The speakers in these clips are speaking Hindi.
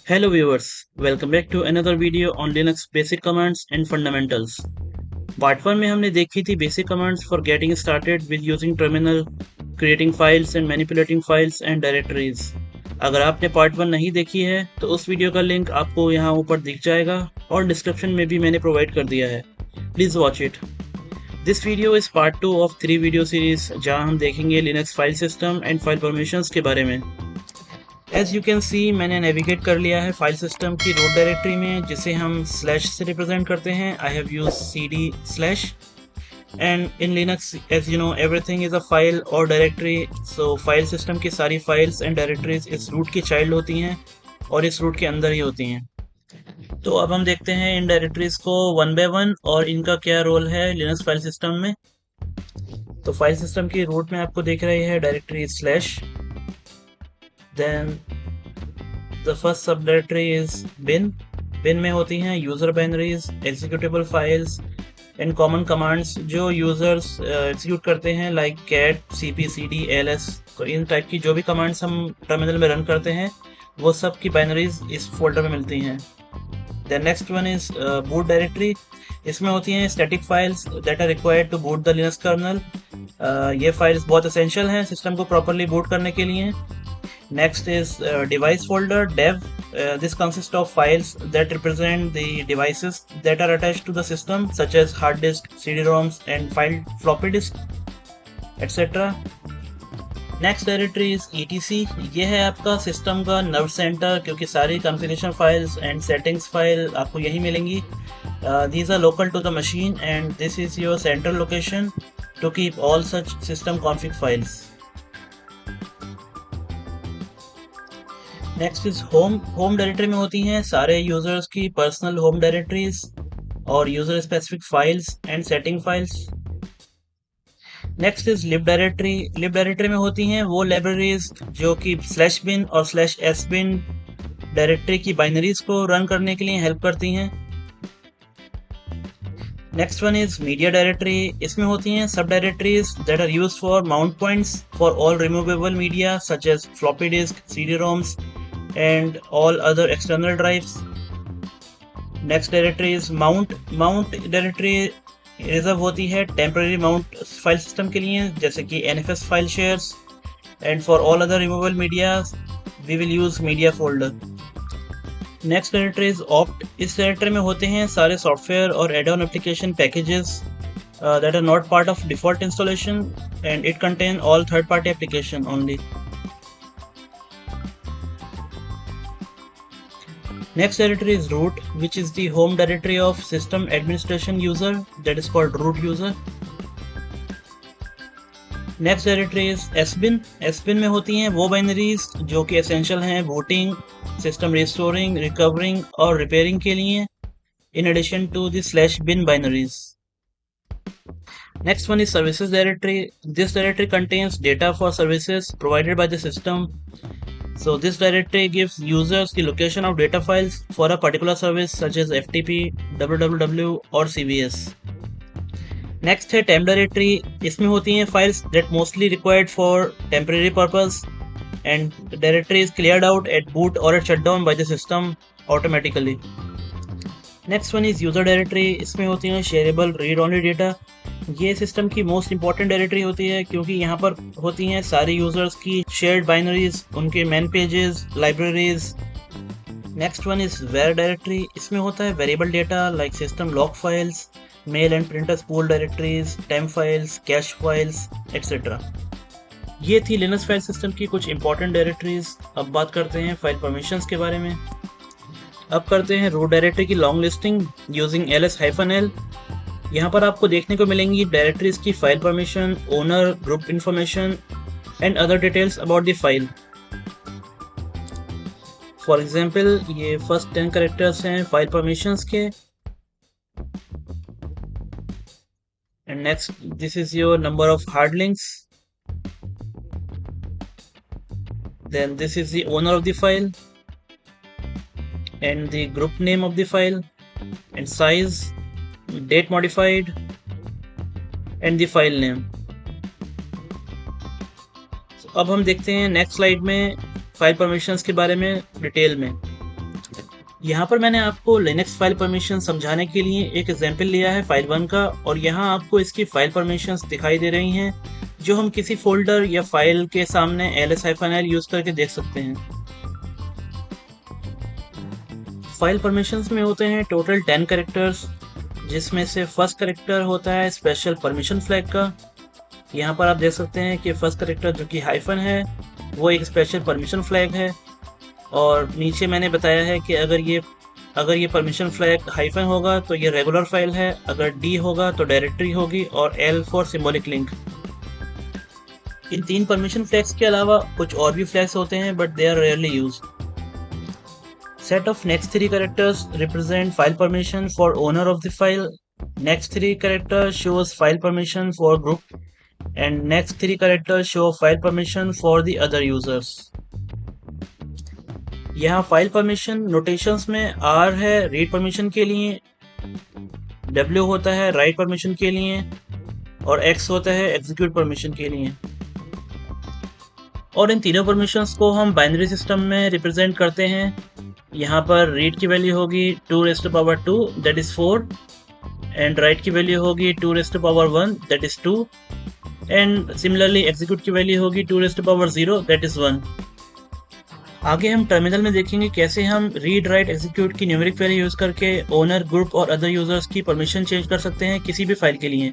Hello viewers, welcome back to another video on Linux basic commands and fundamentals. Part 1 में हमने देखी थी basic commands for getting started with using terminal, creating files and manipulating files and directories. अगर आपने part 1 नहीं देखी है तो उस वीडियो का लिंक आपको यहाँ ऊपर दिख जाएगा और डिस्क्रिप्शन में भी मैंने प्रोवाइड कर दिया है. Please watch it. This video is part 2 of 3 video series जहाँ हम देखेंगे Linux file system and file permissions के बारे में. एज यू कैन सी मैंने नेविगेट कर लिया है फाइल सिस्टम की रूट डायरेक्टरी में, जिसे हम स्लैश से रिप्रेजेंट करते हैं. I have use cd slash and in Linux as you know everything is a file और डायरेक्टरी. सो फाइल सिस्टम की सारी फाइल्स एंड डायरेक्टरीज इस रूट की चाइल्ड होती हैं और इस रूट के अंदर ही होती हैं. तो अब हम देखते हैं इन डायरेक्टरीज को वन बाय वन और इनका क्या रोल है लिनक्स फाइल सिस्टम में. तो फाइल सिस्टम की रूट में आपको दिख रही है directory slash. Then the first subdirectory is bin. bin में होती हैं user binaries, executable files and common commands जो यूज़र्स एग्जीक्यूट करते हैं, like cat, cp, cd, ls. तो इन टाइप की जो भी कमांड्स हम टर्मिनल में रन करते हैं वो सब की बाइनरीज इस फोल्डर में मिलती हैं. The next one is boot directory. इसमें होती हैं static files that are required to boot the Linux kernel. ये फाइल्स बहुत एसेंशियल हैं सिस्टम को प्रॉपरली बूट करने के लिए. Next is device folder dev. This consists of files that represent the devices that are attached to the system, such as hard disk, CD-ROMs, and floppy disk, etc. Next directory is etc. ये है आपका सिस्टम का नर्व सेंटर, क्योंकि सारी configuration files and settings file आपको यही मिलेंगी. These are local to the machine and this is your central location to keep all such system config files. Next is home. Home directory में होती हैं सारे यूजर्स की पर्सनल होम डायरेक्टरीज और user specific files and setting files. Next is lib directory. Lib directory में होती हैं वो लाइब्रेरीज जो कि /bin और /sbin डायरेक्टरी की बाइनरीज को रन करने के लिए हेल्प करती हैं. Next one is media directory. इसमें होती हैं subdirectories that are used for mount points for all removable media such as floppy disk, CD-ROMs and all other external drives. Next directory is mount. Mount directory reserve होती है टेम्पररी माउंट फाइल सिस्टम के लिए, जैसे कि NFS file shares, and for all other removable media we will use media folder. Next directory is opt. इस डायरेक्टरी में होते हैं सारे सॉफ्टवेयर और add on application packages that are not part of default installation and it contain all third party application only. Next directory is root, which is the home directory of system administration user, that is called root user. Next directory is sbin. sbin में होती हैं वो बाइनरीज जो कि एसेंशियल हैं बूटिंग, सिस्टम रिस्टोरिंग, रिकवरिंग और रिपेयरिंग के लिए, in addition to the /bin binaries. Next one is services directory. This directory contains data for services provided by the system. So this directory gives users the location of data files for a particular service such as FTP, www or CVS. Next है temp directory. इसमें होती हैं files that mostly required for temporary purpose and the directory is cleared out at boot or at shutdown by the system automatically. Next one is user directory. इसमें होती हैं shareable read only data. ये सिस्टम की मोस्ट इंपॉर्टेंट डायरेक्टरी होती है क्योंकि यहाँ पर होती हैं सारे यूजर्स की शेयर्ड बाइनरीज, उनके man pages, libraries. Next one is var directory. इसमें होता है variable data like system log files, mail and printer spool directories, temp files, cache files, etcetera. ये थी लिनक्स फाइल सिस्टम की कुछ इंपॉर्टेंट डायरेक्टरीज. अब बात करते हैं फाइल परमिशंस के बारे में. अब करते हैं रूट डायरेक्टरी की लॉन्ग लिस्टिंग यूजिंग ls-l. यहाँ पर आपको देखने को मिलेंगी डायरेक्टरीज की file permission, owner, group information and other details about the file. For example ये फर्स्ट 10 कैरेक्टर्स हैं फाइल परमिशंस के. And next this is your number of hard links. Then this is the owner of the file and the group name of the file and size, date modified and the file name. So, अब हम देखते हैं नेक्स्ट स्लाइड में फाइल परमिशंस के बारे में डिटेल में. यहाँ पर मैंने आपको लिनक्स फाइल परमिशन समझाने के लिए एक एग्जाम्पल लिया है फाइल 1 का, और यहाँ आपको इसकी फाइल परमिशंस दिखाई दे रही हैं जो हम किसी फोल्डर या फाइल के सामने ls-l यूज करके देख सकते हैं। फाइल परमिशंस में होते हैं टोटल 10 कैरेक्टर्स, जिसमें से फर्स्ट कैरेक्टर होता है स्पेशल परमिशन फ्लैग का। यहाँ पर आप देख सकते हैं कि फर्स्ट कैरेक्टर जो कि हाइफन है वो एक स्पेशल परमिशन फ्लैग है, और नीचे मैंने बताया है कि अगर ये परमिशन फ्लैग हाइफन होगा तो ये रेगुलर फाइल है, अगर डी होगा तो डायरेक्टरी होगी, और एल फॉर सिंबॉलिक लिंक। इन 3 परमिशन फ्लैग्स के अलावा कुछ और भी फ्लैग्स होते हैं but they are rarely used. Set of next 3 characters represent file permission for owner of the file. Next 3 characters shows file permission for group, and next 3 characters show file permission for the other users. यहाँ फाइल परमिशन नोटेशंस में R है रीड परमिशन के लिए, W होता है राइट परमिशन के लिए, और X होता है एग्जीक्यूट परमिशन के लिए। और इन तीनों परमिशंस को हम बाइनरी सिस्टम में रिप्रेजेंट करते हैं। यहाँ पर रीड की वैल्यू होगी 2⁻² दैट इज 4, एंड राइट की वैल्यू होगी 2⁻1 that is 2, and similarly execute की वैल्यू होगी 2⁻0 दैट इज 1। आगे हम टर्मिनल में देखेंगे कैसे हम रीड राइट एग्जीक्यूट की न्यूमेरिक वैल्यू यूज करके ओनर ग्रुप और अदर यूजर्स की परमिशन चेंज कर सकते हैं किसी भी फाइल के लिए।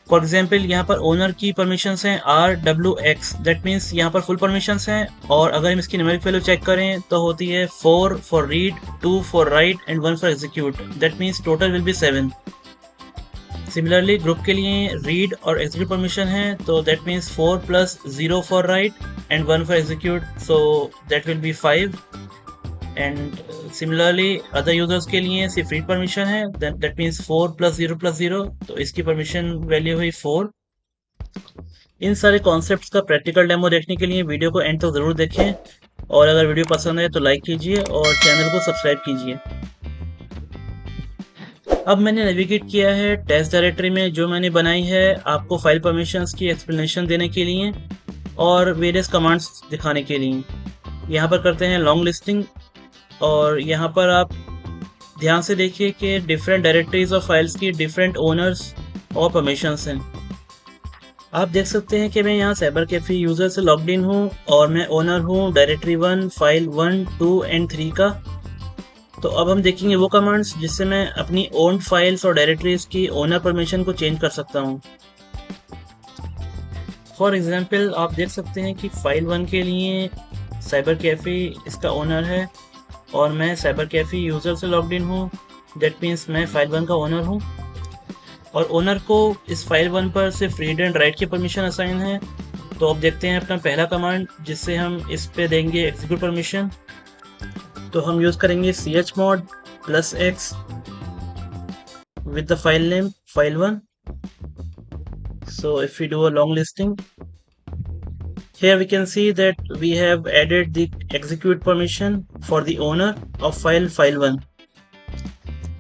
फॉर एग्जाम्पल यहाँ पर ओनर की परमिशंस हैं RWX, दैट मीन्स यहाँ पर फुल परमिशंस हैं, और अगर हम इसकी न्यूमेरिक वैल्यू चेक करें तो होती है 4 for read, 2 for right and 1 for execute, that means total will be 7। Similarly group के लिए रीड और एग्जीक्यूट परमिशन है, तो that means 4 + 0 for right and 1 for execute, so that will be 5, and similarly other users के लिए सिर्फ read permission है, that means 4 + 0 + 0, तो इसकी permission value हुई 4। इन सारे कॉन्सेप्ट्स का प्रैक्टिकल डेमो देखने के लिए वीडियो को एंड तक ज़रूर देखें, और अगर वीडियो पसंद है तो लाइक कीजिए और चैनल को सब्सक्राइब कीजिए। अब मैंने नेविगेट किया है टेस्ट डायरेक्टरी में जो मैंने बनाई है आपको फाइल परमिशंस की एक्सप्लेनेशन देने के लिए और वेरियस कमांड्स दिखाने के लिए। यहाँ पर करते हैं लॉन्ग लिस्टिंग, और यहाँ पर आप ध्यान से देखिए कि डिफरेंट डायरेक्टरीज और फाइल्स की डिफरेंट ओनर्स और परमिशंस हैं। आप देख सकते हैं कि मैं यहाँ साइबर कैफे यूज़र से लॉग्ड इन हूँ और मैं ओनर हूँ डायरेक्टरी 1, फाइल 1, 2 एंड 3 का। तो अब हम देखेंगे वो कमांड्स जिससे मैं अपनी ओन फाइल्स और डायरेक्टरीज की ओनर परमिशन को चेंज कर सकता हूँ। फॉर एग्जाम्पल आप देख सकते हैं कि फाइल 1 के लिए साइबर कैफे इसका ओनर है और मैं साइबर कैफे यूज़र से लॉग्ड इन हूँ, दैट मीन्स मैं फाइल 1 का ओनर हूँ, और ओनर को इस फाइल 1 पर सिर्फ रीड एंड राइट की परमिशन असाइन है। तो अब देखते हैं अपना पहला कमांड जिससे हम इस पे देंगे एग्जीक्यूट परमिशन। तो हम यूज़ करेंगे chmod +x with the file name file1। So if we do a long listing, here we can see that we have added the execute permission for the owner of file1।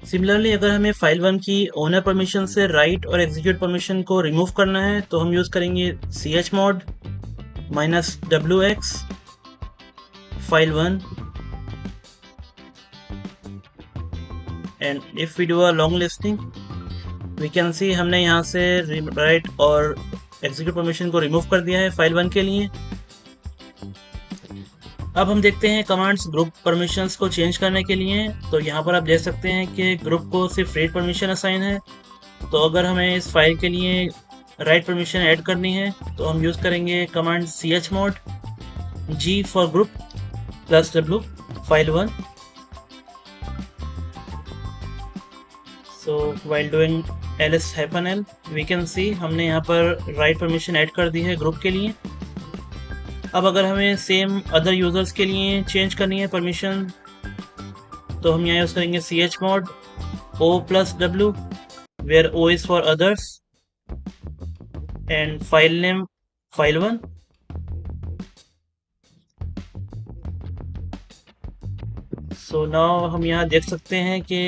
Similarly अगर हमें file1 की owner permission से write और execute permission को remove करना है तो हम यूज़ करेंगे chmod -wx file1, and if we do a long listing we can see हमने यहाँ से राइट और एग्जीक्यूट परमिशन को रिमूव कर दिया है फाइल 1 के लिए। अब हम देखते हैं कमांड्स ग्रुप परमिशंस को चेंज करने के लिए। तो यहाँ पर आप देख सकते हैं कि ग्रुप को सिर्फ रीड परमिशन असाइन है, तो अगर हमें इस फाइल के लिए राइट परमिशन ऐड करनी है तो हम यूज़ करेंगे command chmod g for group +w file1। So while doing ls-l we can see हमने यहाँ पर राइट परमिशन ऐड कर दी है ग्रुप के लिए। अब अगर हमें सेम अदर यूज़र्स के लिए चेंज करनी है परमिशन तो हम यहाँ यूज़ करेंगे chmod o+w where o is for others and file name file1। So now हम यहाँ देख सकते हैं कि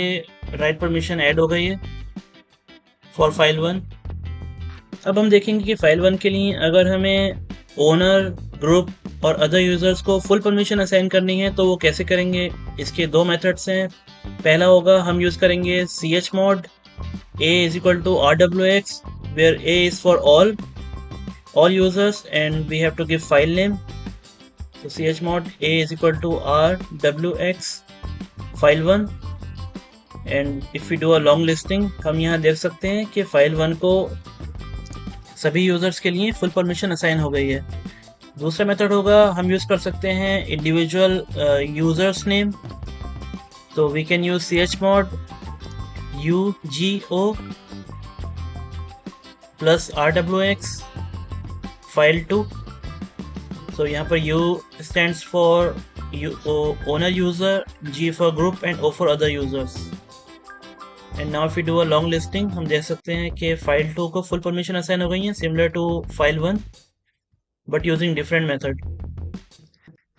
राइट परमिशन ऐड हो गई है फॉर फाइल 1। अब हम देखेंगे कि फाइल 1 के लिए अगर हमें ओनर, ग्रुप और अदर यूजर्स को फुल परमिशन असाइन करनी है तो वो कैसे करेंगे, इसके दो मेथड्स हैं। पहला होगा हम यूज करेंगे chmod a is equal to rwx where a is for all users and we have to give file name. So chmod a is equal to rwx file1 and if we do a long listing हम यहाँ देख सकते हैं कि file1 को सभी यूजर्स के लिए फुल परमिशन असाइन हो गई है। दूसरा मेथड होगा हम यूज कर सकते हैं इंडिविजुअल यूजर्स नेम। तो we can use chmod ugo plus rwx file2। so यहाँ पर u stands for owner user, g for group and o for other users। and now if we do a long listing हम देख सकते हैं कि file2 को full permission असाइन हो गई है similar to file1 but using different method।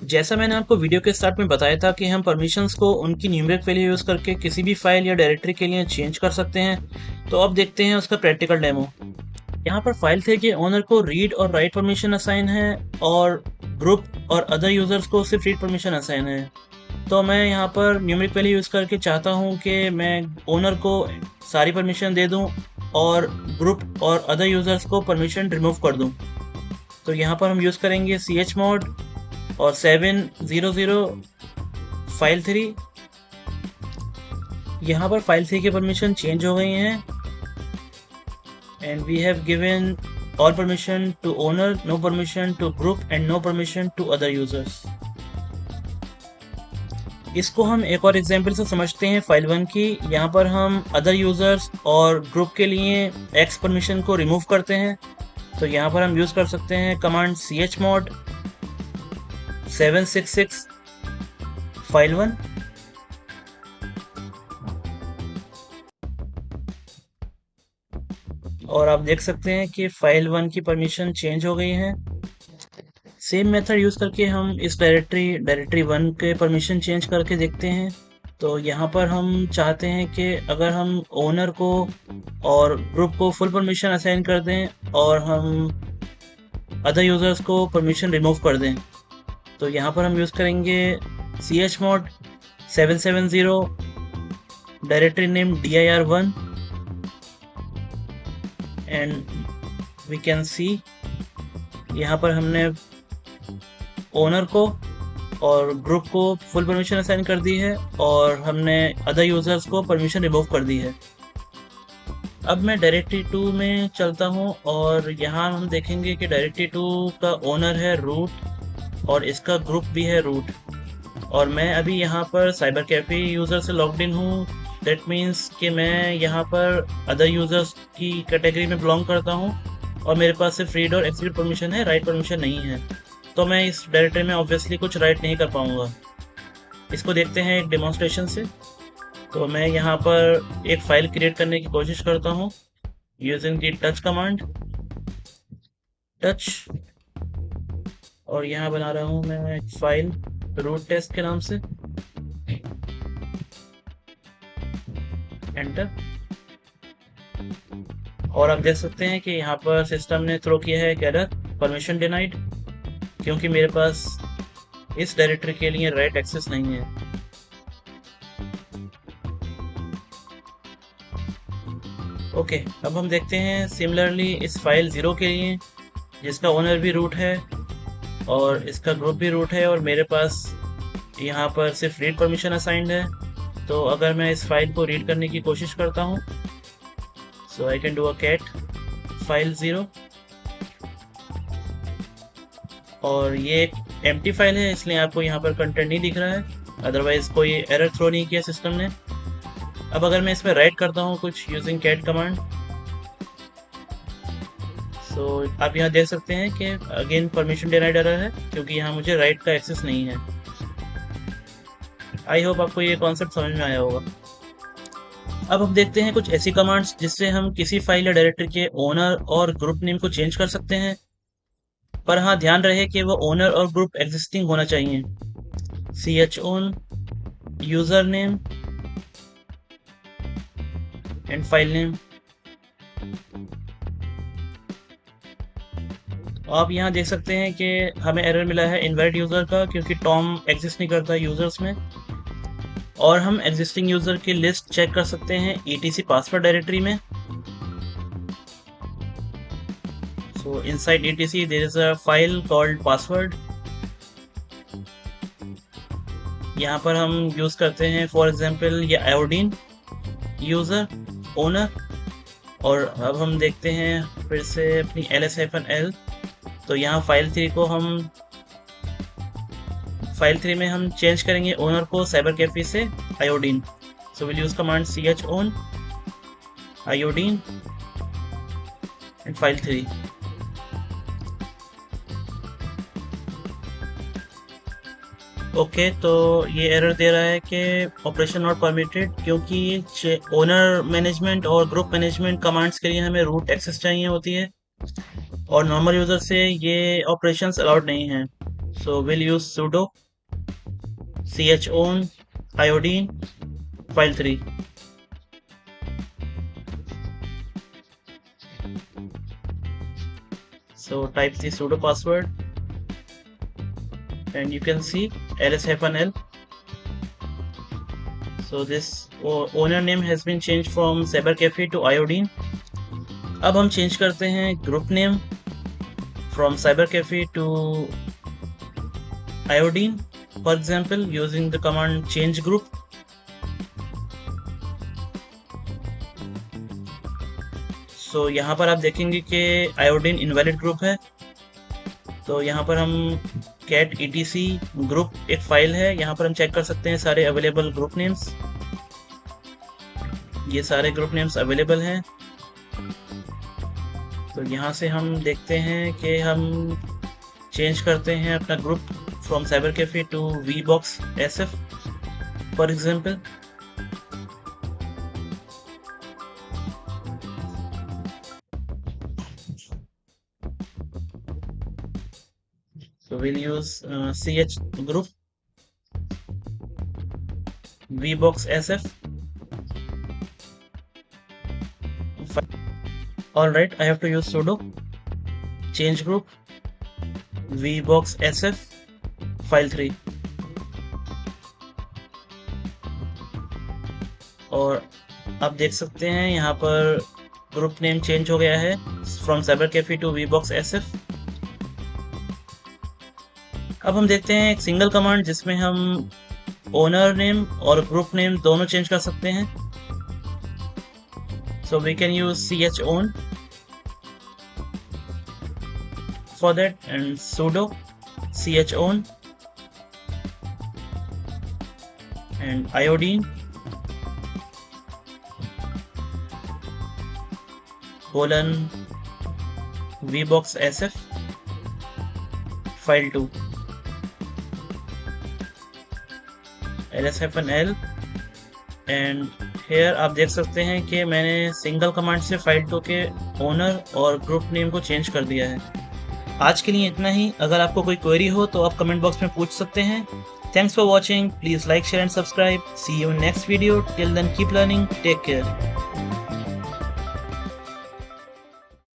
जैसा मैंने आपको वीडियो के स्टार्ट में बताया था कि हम परमिशंस को उनकी न्यूमेरिक वैल्यू यूज़ करके किसी भी फाइल या डायरेक्टरी के लिए चेंज कर सकते हैं। तो अब देखते हैं उसका प्रैक्टिकल डेमो। यहाँ पर फाइल थे कि ओनर को रीड और राइट परमिशन असाइन है और ग्रुप और अदर यूजर्स को सिर्फ रीड परमिशन असाइन है। तो मैं यहाँ पर न्यूमेरिक वैल्यू यूज़ करके चाहता हूँ कि मैं ओनर को सारी परमिशन दे दूँ और ग्रुप और अदर यूजर्स को परमिशन रिमूव कर दूँ। तो यहाँ पर हम यूज़ करेंगे chmod और 700 file3। यहाँ पर file3 की परमिशन चेंज हो गई हैं and we have given all permission to owner, no permission to group and no permission to other users। इसको हम एक और एग्जांपल से समझते हैं file1 की। यहाँ पर हम अदर यूजर्स और ग्रुप के लिए X परमिशन को रिमूव करते हैं। तो यहाँ पर हम यूज़ कर सकते हैं कमांड chmod 766 file1 और आप देख सकते हैं कि file1 की परमिशन चेंज हो गई है। सेम मेथड यूज़ करके हम इस डायरेक्टरी 1 के परमिशन चेंज करके देखते हैं। तो यहाँ पर हम चाहते हैं कि अगर हम ओनर को और ग्रुप को फुल परमिशन असाइन कर दें और हम अदर यूजर्स को परमिशन रिमूव कर दें। तो यहाँ पर हम यूज़ करेंगे chmod 770 directory name dir1 and we can see यहाँ पर हमने ओनर को और ग्रुप को फुल परमिशन असाइन कर दी है और हमने अदर यूजर्स को परमिशन रिमूव कर दी है। अब मैं डायरेक्टरी 2 में चलता हूँ और यहाँ हम देखेंगे कि डायरेक्टरी 2 का ओनर है रूट और इसका ग्रुप भी है रूट और मैं अभी यहाँ पर साइबर कैफे यूज़र से लॉग्ड इन हूँ। दैट मीन्स कि मैं यहाँ पर अदर यूज़र्स की कैटेगरी में बिलोंग करता हूँ और मेरे पास सिर्फ रीड और एक्सिक्यूट परमिशन है, राइट परमिशन नहीं है। तो मैं इस डायरेक्टरी में ऑब्वियसली कुछ राइट नहीं कर पाऊँगा। इसको देखते हैं एक डेमोन्स्ट्रेशन से। तो मैं यहाँ पर एक फ़ाइल क्रिएट करने की कोशिश करता हूँ using the touch command, touch, और यहाँ बना रहा हूँ मैं एक फाइल रूट टेस्ट के नाम से, एंटर। और आप देख सकते हैं कि यहाँ पर सिस्टम ने थ्रो किया है एक एरर, परमिशन डिनाइड, क्योंकि मेरे पास इस डायरेक्टरी के लिए राइट एक्सेस नहीं है। ओके, अब हम देखते हैं सिमिलरली इस फाइल 0 के लिए जिसका ओनर भी रूट है और इसका ग्रुप भी रूट है और मेरे पास यहाँ पर सिर्फ रीड परमिशन असाइंड है। तो अगर मैं इस फाइल को रीड करने की कोशिश करता हूँ, so I can do a CAT file 0 और ये एक एम्प्टी फाइल है इसलिए आपको यहाँ पर कंटेंट नहीं दिख रहा है, अदरवाइज कोई एरर थ्रो नहीं किया सिस्टम ने। अब अगर मैं इसमें राइट करता हूँ कुछ यूजिंग कैट कमांड, सो आप यहाँ देख सकते हैं कि अगेन परमिशन डिनाइड एरर है क्योंकि यहाँ मुझे राइट का एक्सेस नहीं है। आई होप आपको ये कॉन्सेप्ट समझ में आया होगा। अब हम देखते हैं कुछ ऐसी कमांड्स जिससे हम किसी फाइल या डायरेक्टरी के ओनर और ग्रुप नेम को चेंज कर सकते हैं, पर हाँ ध्यान रहे कि वो ओनर और ग्रुप एग्जिस्टिंग होना चाहिए। chown user name and file name. आप यहाँ देख सकते हैं कि हमें एरर मिला है इनवैलिड यूज़र का, क्योंकि टॉम एग्जिस्ट नहीं करता यूज़र्स में। और हम एग्जिस्टिंग यूज़र की लिस्ट चेक कर सकते हैं etc पासवर्ड डायरेक्टरी में। So inside etc there is a file called password। यहाँ पर हम यूज़ करते हैं फॉर एग्जांपल ये आयोडीन यूज़र ओनर। और अब हम देखते हैं फिर से अपनी ls-l। तो यहाँ फाइल 3 में हम चेंज करेंगे ओनर को साइबर कैफे से iodine. So will use command chown iodine and file 3। Okay, तो ये एरर दे रहा है कि ऑपरेशन नॉट परमिटेड, क्योंकि ओनर मैनेजमेंट और ग्रुप मैनेजमेंट कमांड्स के लिए हमें रूट एक्सेस चाहिए होती है और नॉर्मल यूज़र से ये ऑपरेशंस अलाउड नहीं हैं। So will use sudo chown iodine file 3। So type the sudo password and you can see ls-l। So this owner name has been changed from cybercafe to iodine। अब हम चेंज करते हैं group name from cybercafe to iodine, for example using the command change group। So यहाँ पर आप देखेंगे कि iodine invalid group है। तो यहाँ पर हम cat etc group एक फाइल है, यहाँ पर हम चेक कर सकते हैं सारे अवेलेबल ग्रुप नेम्स। ये सारे ग्रुप नेम्स अवेलेबल हैं। तो यहाँ से हम देखते हैं कि हम चेंज करते हैं अपना group from cybercafe to vbox sf for example. So we'll use ch group vbox sf। Alright, I have to use sudo change group vbox sf file 3। और आप देख सकते हैं यहाँ पर ग्रुप नेम चेंज हो गया है from cybercafe to vbox sf। अब हम देखते हैं एक सिंगल कमांड जिसमें हम ओनर नेम और ग्रुप नेम दोनों चेंज कर सकते हैं। So we can use chown for that and sudo chown and iodine vbox sf file 2 ls-l। And here आप देख सकते हैं कि मैंने सिंगल कमांड से फाइल 2 के ओनर और ग्रुप नेम को चेंज कर दिया है। आज के लिए इतना ही। अगर आपको कोई क्वेरी हो तो आप कमेंट बॉक्स में पूछ सकते हैं। Thanks for watching. Please like share and subscribe. See you in next video. Till then keep learning. Take care.